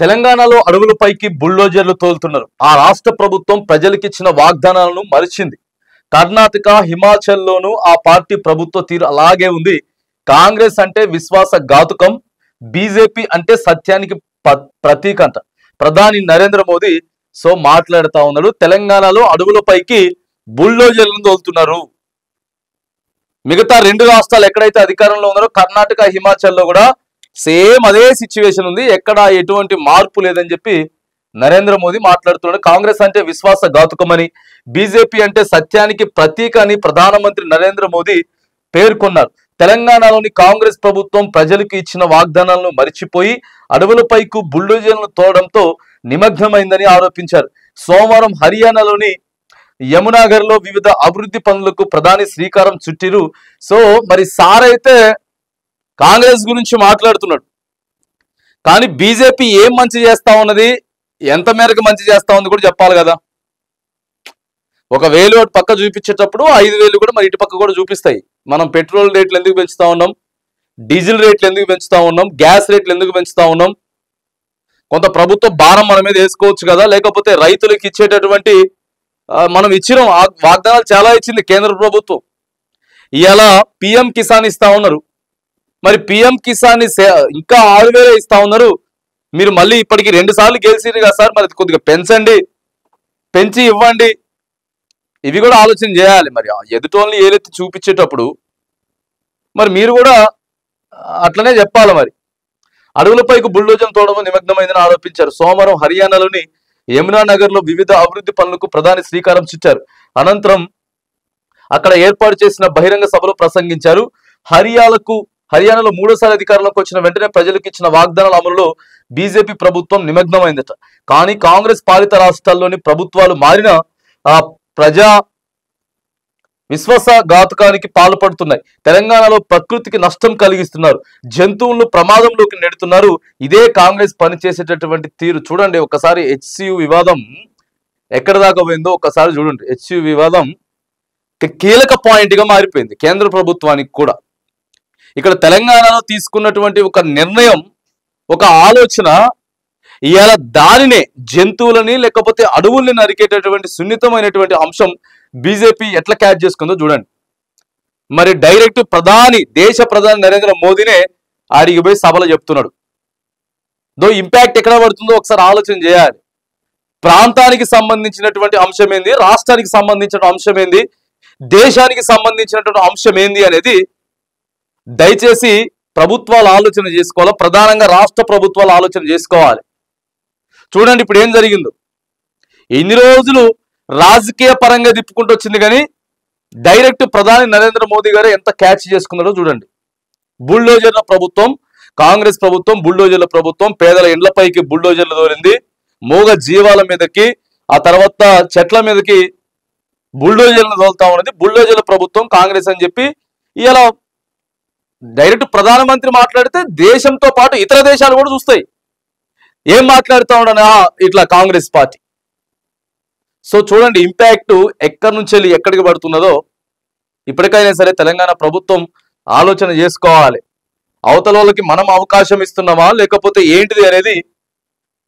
తెలంగాణలో అడవులపైకి బుల్డోజర్లు తోలుతున్నారు. ఆ రాష్ట్ర ప్రభుత్వం ప్రజలకిచ్చిన వాగ్దానాలను మరిచింది. కర్ణాటక, హిమాచల్లోనూ ఆ పార్టీ ప్రభుత్వ తీరు అలాగే ఉంది. కాంగ్రెస్ అంటే విశ్వాసఘాతుకం, బీజేపీ అంటే సత్యానికి ప్రతీక అంట. ప్రధాని నరేంద్ర మోదీ మాట్లాడుతా ఉన్నాడు. తెలంగాణలో అడవులపైకి బుల్డోజర్లను తోలుతున్నారు. మిగతా రెండు రాష్ట్రాలు ఎక్కడైతే అధికారంలో ఉన్నారో కర్ణాటక, హిమాచల్లో కూడా సేమ్ అదే సిచ్యువేషన్ ఉంది. ఎక్కడ ఎటువంటి మార్పు లేదని చెప్పి నరేంద్ర మోదీ మాట్లాడుతున్నాడు. కాంగ్రెస్ అంటే విశ్వాసఘాతుకమని, బీజేపీ అంటే సత్యానికి ప్రతీక అని ప్రధానమంత్రి నరేంద్ర మోదీ పేర్కొన్నారు. తెలంగాణలోని కాంగ్రెస్ ప్రభుత్వం ప్రజలకు ఇచ్చిన వాగ్దానాలను మరిచిపోయి అడవులపైకు బుల్డోజర్లను తోడడంతో నిమగ్నమైందని ఆరోపించారు. సోమవారం హర్యానాలోని యమునాగర్ లో వివిధ అభివృద్ధి పనులకు ప్రధాని శ్రీకారం చుట్టిరు. మరి సార్ అయితే కాంగ్రెస్ గురించి మాట్లాడుతున్నాడు, కానీ బీజేపీ ఏం మంచి చేస్తా ఉన్నది, ఎంత మేరకు మంచి చేస్తా ఉంది కూడా చెప్పాలి కదా. ఒక వేలు అటు పక్క చూపించేటప్పుడు 5,000 కూడా మరి ఇటు పక్క కూడా చూపిస్తాయి. మనం పెట్రోల్ రేట్లు ఎందుకు పెంచుతా ఉన్నాం, డీజిల్ రేట్లు ఎందుకు పెంచుతా ఉన్నాం, గ్యాస్ రేట్లు ఎందుకు పెంచుతా ఉన్నాం, కొంత ప్రభుత్వ భారం మన మీద వేసుకోవచ్చు కదా. లేకపోతే రైతులకు ఇచ్చేటటువంటి మనం ఇచ్చిన వాగ్దానాలు చాలా ఇచ్చింది కేంద్ర ప్రభుత్వం. ఇవాళ పిఎం కిసాన్ ఇస్తా ఉన్నారు, మరి పిఎం కిసాన్ ఇంకా 6,000 ఇస్తా ఉన్నారు. మీరు మళ్ళీ ఇప్పటికి 2 సార్లు గెలిచింది కదా సార్, మరి కొద్దిగా పెంచండి, పెంచి ఇవ్వండి. ఇవి కూడా ఆలోచన చేయాలి. మరి ఎదుటోళ్ళని ఏలెత్తి చూపించేటప్పుడు మరి మీరు కూడా అట్లనే చెప్పాలి. మరి అడవులపైకి బుల్డోజర్ తోడడం నిమగ్నమైందని ఆరోపించారు. సోమవారం హర్యానాలోని యమునానగర్ లో వివిధ అభివృద్ధి పనులకు ప్రధాని శ్రీకారం చుట్టారు. అనంతరం అక్కడ ఏర్పాటు చేసిన బహిరంగ సభలో ప్రసంగించారు. హర్యానాలో 3సారి అధికారంలోకి వచ్చిన వెంటనే ప్రజలకు ఇచ్చిన వాగ్దానాల అమలులో బీజేపీ ప్రభుత్వం నిమగ్నమైందట. కానీ కాంగ్రెస్ పాలిత రాష్ట్రాల్లోని ప్రభుత్వాలు మారిన ప్రజా విశ్వాసఘాతుకానికి పాల్పడుతున్నాయి. తెలంగాణలో ప్రకృతికి నష్టం కలిగిస్తున్నారు, జంతువులను ప్రమాదంలోకి నెడుతున్నారు. ఇదే కాంగ్రెస్ పనిచేసేటటువంటి తీరు. చూడండి ఒకసారి హెచ్సియు వివాదం ఎక్కడ దాకా పోయిందో ఒకసారి చూడండి. హెచ్సియు వివాదం కీలక పాయింట్ గా మారిపోయింది కేంద్ర ప్రభుత్వానికి కూడా. ఇక్కడ తెలంగాణలో తీసుకున్నటువంటి ఒక నిర్ణయం, ఒక ఆలోచన, ఇవాళ దానినే జంతువులని లేకపోతే అడవుల్ని నరికేటటువంటి సున్నితమైనటువంటి అంశం బీజేపీ ఎట్లా క్యాచ్ చేసుకుందో చూడండి. మరి డైరెక్ట్ దేశ ప్రధాని నరేంద్ర మోదీనే ఆడికి పోయి సభలో చెప్తున్నాడు. ఇంపాక్ట్ ఎక్కడ పడుతుందో ఒకసారి ఆలోచన చేయాలి. ప్రాంతానికి సంబంధించినటువంటి అంశం ఏంది, రాష్ట్రానికి సంబంధించిన అంశం ఏంది, దేశానికి సంబంధించినటువంటి అంశం ఏంది అనేది దయచేసి ప్రభుత్వాలు ఆలోచన చేసుకోవాలి. ప్రధానంగా రాష్ట్ర ప్రభుత్వాలు ఆలోచన చేసుకోవాలి. చూడండి ఇప్పుడు ఏం జరిగిందో. ఎన్ని రోజులు రాజకీయ పరంగా తిప్పుకుంటూ వచ్చింది, కానీ డైరెక్ట్ ప్రధాని నరేంద్ర మోదీ గారు ఎంత క్యాచ్ చేసుకున్నారో చూడండి. బుల్డోజర్ల ప్రభుత్వం, కాంగ్రెస్ ప్రభుత్వం, బుల్డోజర్ల ప్రభుత్వం. పేదల ఇండ్లపైకి బుల్డోజర్లు తోలింది, మూగ జీవాల మీదకి, ఆ తర్వాత చెట్ల మీదకి బుల్డోజర్లను తోలుతా ఉన్నది బుల్డోజర్ల ప్రభుత్వం కాంగ్రెస్ అని చెప్పి ఇలా డైరెక్ట్ ప్రధానమంత్రి మాట్లాడితే దేశంతో పాటు ఇతర దేశాలు కూడా చూస్తాయి. ఏం మాట్లాడుతూ ఉండని ఇట్లా కాంగ్రెస్ పార్టీ. చూడండి ఇంపాక్ట్ ఎక్కడి నుంచి వెళ్ళి ఎక్కడికి పడుతున్నదో. ఇప్పటికైనా సరే తెలంగాణ ప్రభుత్వం ఆలోచన చేసుకోవాలి. అవతల వాళ్ళకి మనం అవకాశం ఇస్తున్నామా లేకపోతే ఏంటిది అనేది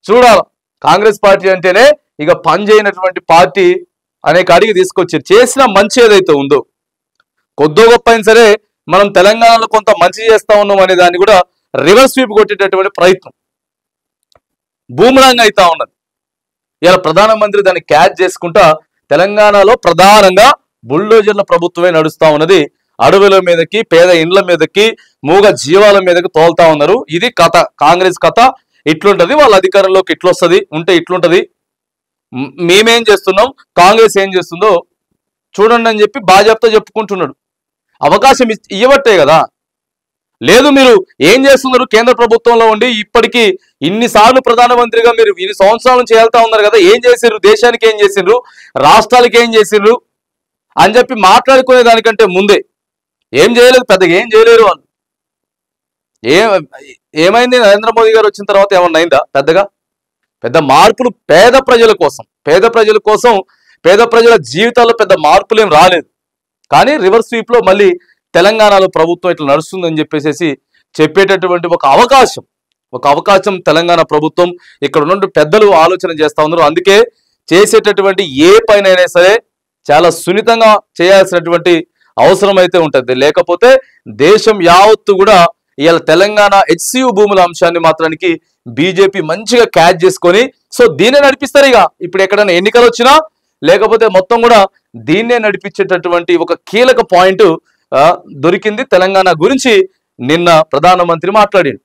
చూడాలి. కాంగ్రెస్ పార్టీ అంటేనే ఇక పనిచేయనటువంటి పార్టీ అనే కాడికి తీసుకొచ్చారు. చేసిన మంచి ఏదైతే ఉందో కొద్దో గొప్ప అయినా సరే మనం తెలంగాణలో కొంత మంచి చేస్తా ఉన్నాం అనే దాన్ని కూడా రివర్స్ స్వీప్ కొట్టేటటువంటి ప్రయత్నం బూమరాంగ్ అవుతా ఉన్నది. ఇలా ప్రధానమంత్రి దాన్ని క్యాచ్ చేసుకుంటా తెలంగాణలో ప్రధానంగా బుల్డోజర్ల ప్రభుత్వమే నడుస్తా ఉన్నది. అడవుల మీదకి, పేద ఇండ్ల మీదకి, మూగ జీవాల మీదకి తోలుతా ఉన్నారు. ఇది కథ, కాంగ్రెస్ కథ ఇట్లుంటది. వాళ్ళ అధికారంలోకి ఇట్లొస్తుంది ఉంటే ఇట్లుంటది. మేమేం చేస్తున్నాం, కాంగ్రెస్ ఏం చేస్తుందో చూడండి అని చెప్పి బాజాప్తా చెప్పుకుంటున్నాడు. అవకాశం ఇవ్వబట్టే కదా. లేదు మీరు ఏం చేస్తున్నారు, కేంద్ర ప్రభుత్వంలో ఉండి ఇప్పటికీ ఇన్నిసార్లు ప్రధానమంత్రిగా మీరు 2 సంవత్సరాల నుంచి వెళ్తా ఉన్నారు కదా, ఏం చేసిండ్రు, దేశానికి ఏం చేసిండ్రు, రాష్ట్రాలకి ఏం చేసిండ్రు అని చెప్పి మాట్లాడుకునే దానికంటే ముందే ఏం చేయలేదు, పెద్దగా ఏం చేయలేరు వాళ్ళు. ఏమైంది నరేంద్ర మోదీ గారు వచ్చిన తర్వాత ఏమన్నా అయిందా? పెద్ద మార్పులు పేద ప్రజల కోసం, పేద ప్రజల జీవితాల్లో పెద్ద మార్పులు ఏం రాలేదు. కానీ రివర్స్ స్వీప్ లో మళ్ళీ తెలంగాణలో ప్రభుత్వం ఇట్లా నడుస్తుందని చెప్పేసి చెప్పేటటువంటి ఒక అవకాశం ఒక అవకాశం తెలంగాణ ప్రభుత్వం ఇక్కడ ఉన్న పెద్దలు ఆలోచన చేస్తా ఉన్నారు. అందుకే చేసేటటువంటి ఏ పైనైనా సరే చాలా సున్నితంగా చేయాల్సినటువంటి అవసరం అయితే ఉంటుంది. లేకపోతే దేశం యావత్తు కూడా ఇవాళ తెలంగాణ హెచ్సియు భూముల అంశాన్ని మాత్రానికి బీజేపీ మంచిగా క్యాచ్ చేసుకొని సో దీన్నే నడిపిస్తారు. ఇక ఇప్పుడు ఎక్కడైనా ఎన్నికలు వచ్చినా లేకపోతే మొత్తం కూడా దీన్నే నడిపించేటటువంటి ఒక కీలక పాయింట్ దొరికింది తెలంగాణ గురించి నిన్న ప్రధానమంత్రి మాట్లాడింది.